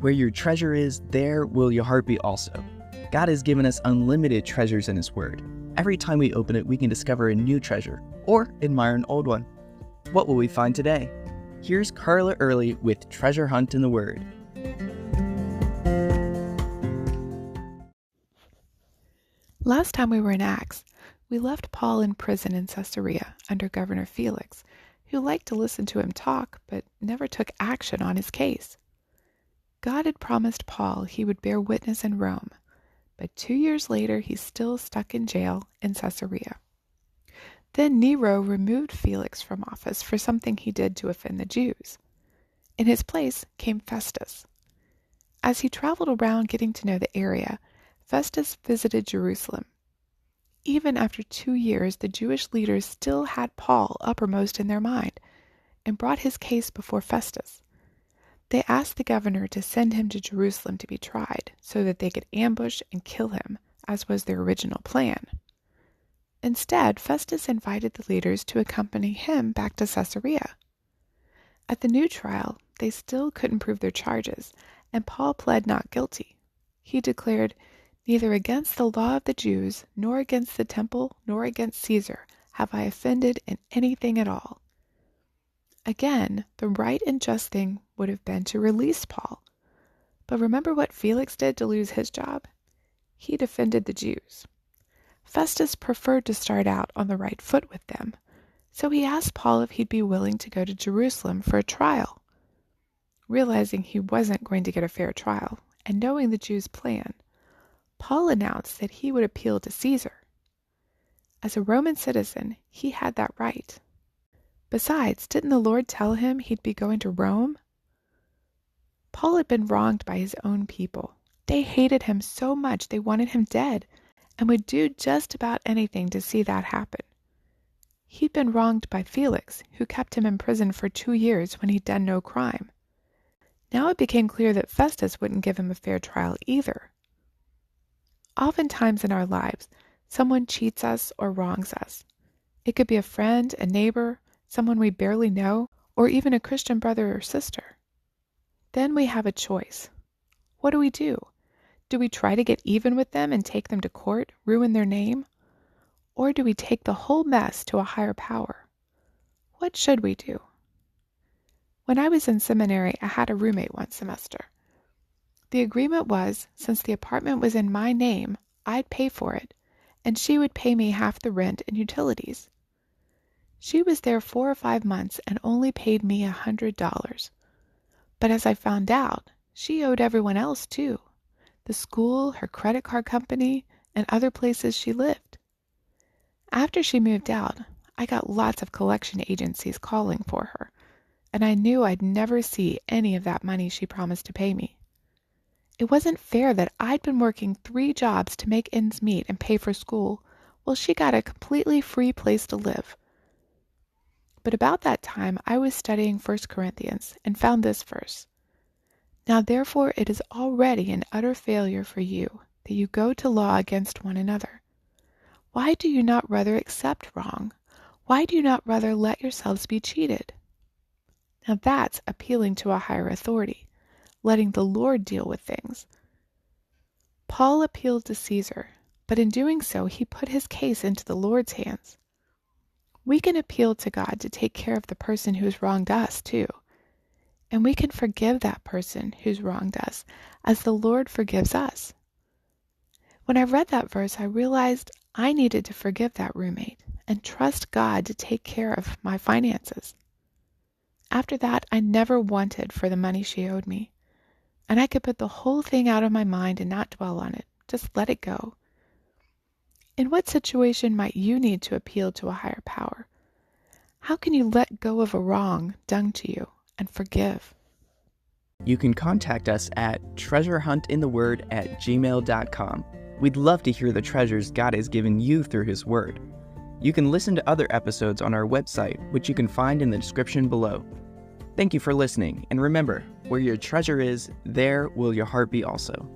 Where your treasure is, there will your heart be also. God has given us unlimited treasures in His Word. Every time we open it, we can discover a new treasure or admire an old one. What will we find today? Here's Carla Early with Treasure Hunt in the Word. Last time we were in Acts, we left Paul in prison in Caesarea under Governor Felix, who liked to listen to him talk but never took action on his case. God had promised Paul he would bear witness in Rome, but 2 years later he's still stuck in jail in Caesarea. Then Nero removed Felix from office for something he did to offend the Jews. In his place came Festus. As he traveled around getting to know the area, Festus visited Jerusalem. Even after 2 years, the Jewish leaders still had Paul uppermost in their mind and brought his case before Festus. They asked the governor to send him to Jerusalem to be tried so that they could ambush and kill him, as was their original plan. Instead, Festus invited the leaders to accompany him back to Caesarea. At the new trial, they still couldn't prove their charges, and Paul pled not guilty. He declared, "Neither against the law of the Jews, nor against the temple, nor against Caesar have I offended in anything at all." Again, the right and just thing would have been to release Paul. But remember what Felix did to lose his job? He defended the Jews. Festus preferred to start out on the right foot with them, so he asked Paul if he'd be willing to go to Jerusalem for a trial. Realizing he wasn't going to get a fair trial, and knowing the Jews' plan, Paul announced that he would appeal to Caesar. As a Roman citizen, he had that right. Besides, didn't the Lord tell him he'd be going to Rome? Paul had been wronged by his own people. They hated him so much they wanted him dead, and would do just about anything to see that happen. He'd been wronged by Felix, who kept him in prison for 2 years when he'd done no crime. Now it became clear that Festus wouldn't give him a fair trial either. Oftentimes in our lives, someone cheats us or wrongs us. It could be a friend, a neighbor, someone we barely know, or even a Christian brother or sister. Then we have a choice. What do? Do we try to get even with them and take them to court, ruin their name? Or do we take the whole mess to a higher power? What should we do? When I was in seminary, I had a roommate one semester. The agreement was, since the apartment was in my name, I'd pay for it, and she would pay me half the rent and utilities. She was there 4 or 5 months and only paid me $100. But as I found out, she owed everyone else too. The school, her credit card company, and other places she lived. After she moved out, I got lots of collection agencies calling for her, and I knew I'd never see any of that money she promised to pay me. It wasn't fair that I'd been working 3 jobs to make ends meet and pay for school, while she got a completely free place to live. But about that time, I was studying 1 Corinthians and found this verse. "Now therefore it is already an utter failure for you that you go to law against one another. Why do you not rather accept wrong? Why do you not rather let yourselves be cheated?" Now that's appealing to a higher authority, letting the Lord deal with things. Paul appealed to Caesar, but in doing so, he put his case into the Lord's hands. We can appeal to God to take care of the person who's wronged us too. And we can forgive that person who's wronged us as the Lord forgives us. When I read that verse, I realized I needed to forgive that roommate and trust God to take care of my finances. After that, I never wanted for the money she owed me, and I could put the whole thing out of my mind and not dwell on it, just let it go. In what situation might you need to appeal to a higher power? How can you let go of a wrong done to you and forgive? You can contact us at treasurehuntintheword@gmail.com. We'd love to hear the treasures God has given you through His Word. You can listen to other episodes on our website, which you can find in the description below. Thank you for listening, and remember, where your treasure is, there will your heart be also.